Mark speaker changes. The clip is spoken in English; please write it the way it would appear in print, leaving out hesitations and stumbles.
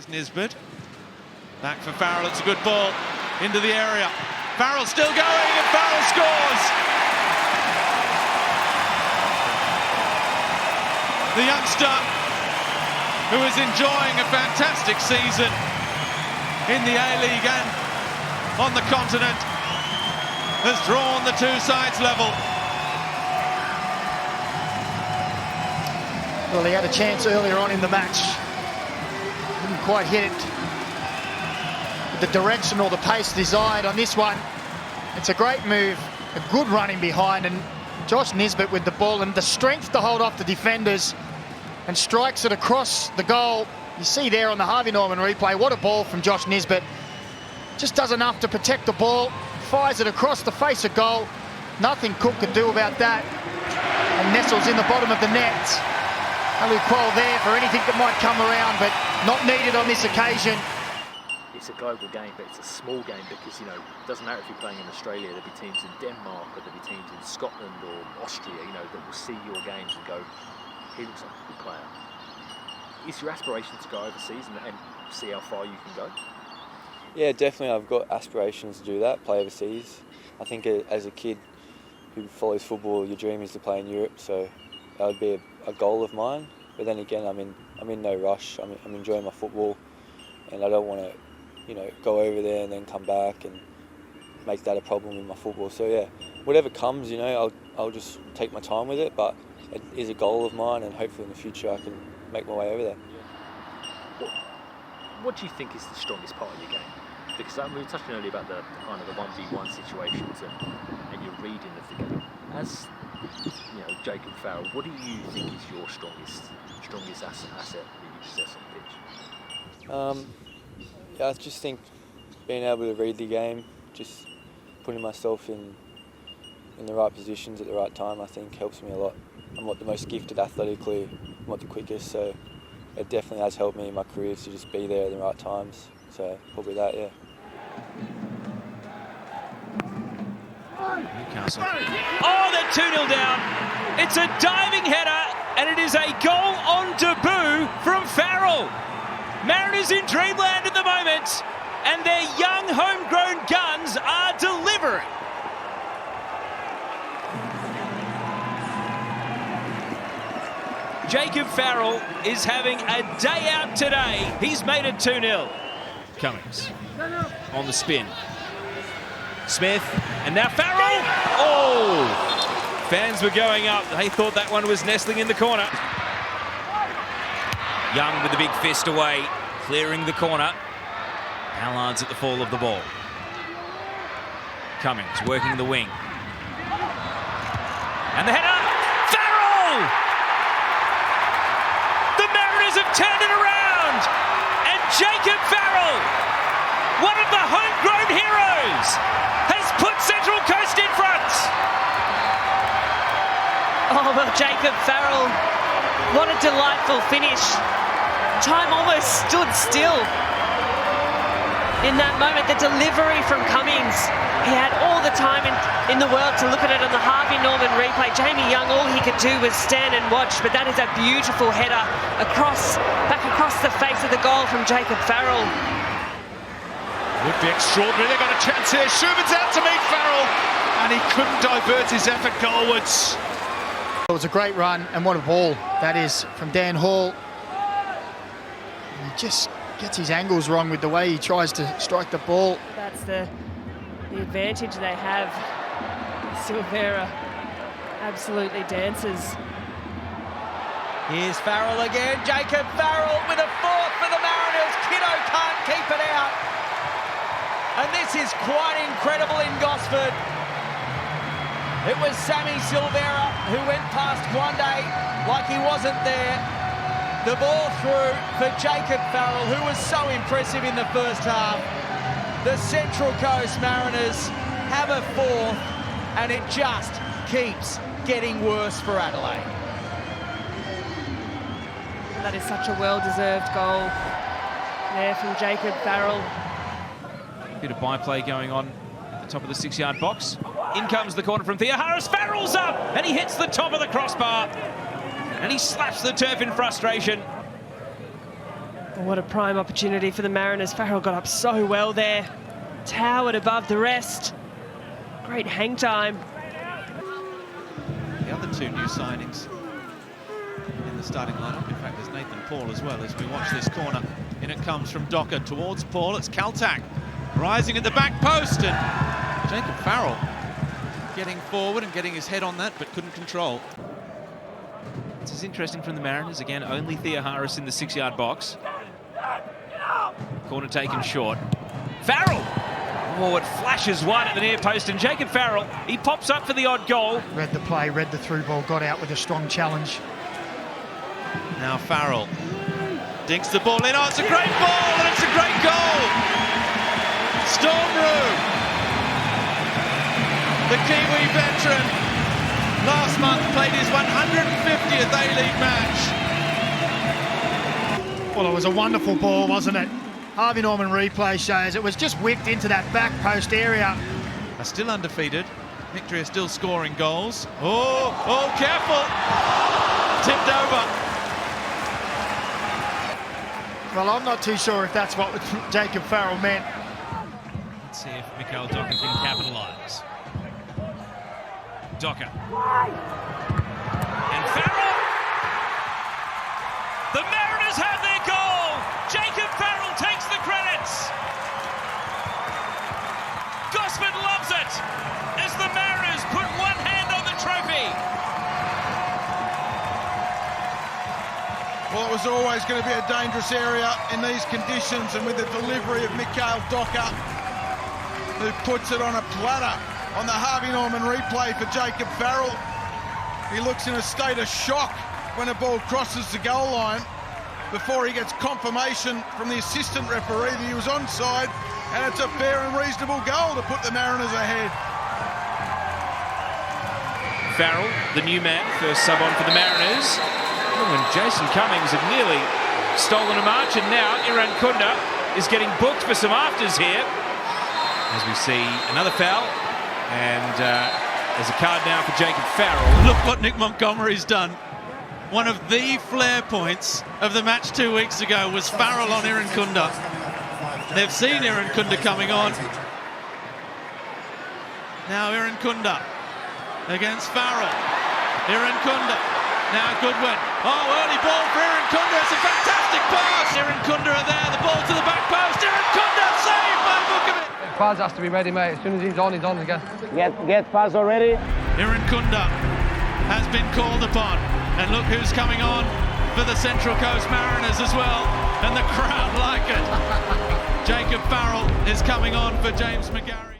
Speaker 1: Here's Nisbet. Back for Farrell, it's a good ball into the area. Farrell still going and Farrell scores! The youngster who is enjoying a fantastic season in the A-League and on the continent has drawn the two sides level.
Speaker 2: Well, he had a chance earlier on in the match. Didn't quite hit it with the direction or the pace desired. On this one, it's a great move, a good running behind, and Josh Nisbet with the ball and the strength to hold off the defenders and strikes it across the goal. You see there on the Harvey Norman replay, what a ball from Josh Nisbet. Just does enough to protect the ball, fires it across the face of goal. Nothing Cook could do about that. And nestles in the bottom of the net. Alu Qual there for anything that might come around, but not needed on this occasion.
Speaker 3: It's a global game, but it's a small game because, you know, it doesn't matter if you're playing in Australia, there'll be teams in Denmark, or there'll be teams in Scotland or Austria, you know, that will see your games and go, he looks like a good player. Is your aspiration to go overseas and see how far you can go?
Speaker 4: Yeah, definitely. I've got aspirations to do that, play overseas. I think as a kid who follows football, your dream is to play in Europe, so that would be a goal of mine. But then again, I'm in no rush. I'm enjoying my football, and I don't want to, you know, go over there and then come back and make that a problem in my football. So yeah, whatever comes, you know, I'll just take my time with it. But it is a goal of mine, and hopefully in the future I can make my way over there.
Speaker 3: What do you think is the strongest part of your game? Because we were touching earlier about the kind of the 1v1 situations and your reading of the game. As you know, Jacob Farrell, what do you think is your strongest asset that you possess on the pitch?
Speaker 4: Yeah, I just think being able to read the game, just putting myself in the right positions at the right time, I think helps me a lot. I'm not the most gifted athletically, I'm not the quickest, so it definitely has helped me in my career to just be there at the right times. So probably that, yeah.
Speaker 1: Newcastle.
Speaker 5: Oh, they're 2-0 down. It's a diving header, and it is a goal on debut from Farrell. Mariners in dreamland at the moment, and their young homegrown guns are delivering. Jacob Farrell is having a day out today. He's made it 2-0.
Speaker 1: Cummings on the spin.
Speaker 5: Smith, and now Farrell! Oh! Fans were going up. They thought that one was nestling in the corner. Young with the big fist away, clearing the corner. Ballard's at the fall of the ball. Cummings working the wing. And the header! Farrell! The Mariners have turned it around! And Jacob Farrell, one of the homegrown heroes, has put Central Coast in front.
Speaker 6: Oh, well, Jacob Farrell, what a delightful finish. Time almost stood still. In that moment, the delivery from Cummings, he had all the time in the world to look at it on the Harvey Norman replay. Jamie Young, all he could do was stand and watch, but that is a beautiful header back across the face of the goal from Jacob Farrell.
Speaker 1: Would be extraordinary. They've got a chance here. Schubin's out to meet Farrell, and he couldn't divert his effort goalwards.
Speaker 2: It was a great run, and what a ball that is from Dan Hall. He just gets his angles wrong with the way he tries to strike the ball.
Speaker 6: That's the advantage they have. Silvera absolutely dances.
Speaker 5: Here's Farrell again. Jacob Farrell with a fourth for the Mariners. Kiddo can't keep it out. And this is quite incredible in Gosford. It was Sammy Silvera who went past Gwande like he wasn't there. The ball through for Jacob Farrell, who was so impressive in the first half. The Central Coast Mariners have a fourth, and it just keeps getting worse for Adelaide.
Speaker 6: That is such a well-deserved goal there from Jacob Farrell.
Speaker 5: Bit of byplay going on at the top of the 6-yard box. In comes the corner from Thea Harris. Farrell's up, and he hits the top of the crossbar. And he slaps the turf in frustration.
Speaker 6: What a prime opportunity for the Mariners. Farrell got up so well there. Towered above the rest. Great hang time.
Speaker 1: The other two new signings in the starting lineup. In fact, there's Nathan Paul as well as we watch this corner. In it comes from Docker towards Paul. It's Kaltak rising at the back post, and Jacob Farrell getting forward and getting his head on that, but couldn't control.
Speaker 7: This is interesting from the Mariners. Again, only Thea Harris in the 6-yard box. Corner taken short. Farrell! Oh, it flashes one at the near post, and Jacob Farrell, he pops up for the odd goal.
Speaker 2: Read the play, read the through ball, got out with a strong challenge.
Speaker 1: Now Farrell dinks the ball in. Oh, it's a great ball, and it's a great goal! Stormroom, the Kiwi veteran, last month played his 150th A-League match.
Speaker 2: Well, it was a wonderful ball, wasn't it? Harvey Norman replay shows it was just whipped into that back post area.
Speaker 1: Are still undefeated. Victory is still scoring goals. Oh, careful! Tipped over.
Speaker 2: Well, I'm not too sure if that's what Jacob Farrell meant.
Speaker 7: Let's see if Mikhail Docker can capitalise. Docker. And Farrell! The Mariners have their goal! Jacob Farrell takes the credits! Gosford loves it as the Mariners put one hand on the trophy.
Speaker 8: Well, it was always going to be a dangerous area in these conditions, and with the delivery of Mikhail Docker, who puts it on a platter on the Harvey Norman replay for Jacob Farrell. He looks in a state of shock when a ball crosses the goal line before he gets confirmation from the assistant referee that he was onside, and it's a fair and reasonable goal to put the Mariners ahead.
Speaker 7: Farrell, the new man, first sub on for the Mariners. Oh, and Jason Cummings had nearly stolen a march, and now Iran Kunda is getting booked for some afters here. As we see another foul, and there's a card now for Jacob Farrell.
Speaker 1: Look what Nick Montgomery's done. One of the flare points of the match 2 weeks ago was Farrell on Iran Kunda. They've seen Iran Kunda coming on. Now Iran Kunda against Farrell. Iran Kunda. Now Goodwin. Oh, early ball for Iran Kunda. It's a fantastic pass. Iran Kunda are there. The ball to the back post. Iran Kunda saved by Vukovic.
Speaker 9: Faz has to be ready, mate. As soon as he's on again.
Speaker 10: Get Faz already.
Speaker 1: Iran Kunda has been called upon. And look who's coming on for the Central Coast Mariners as well. And the crowd like it. Jacob Farrell is coming on for James McGarry.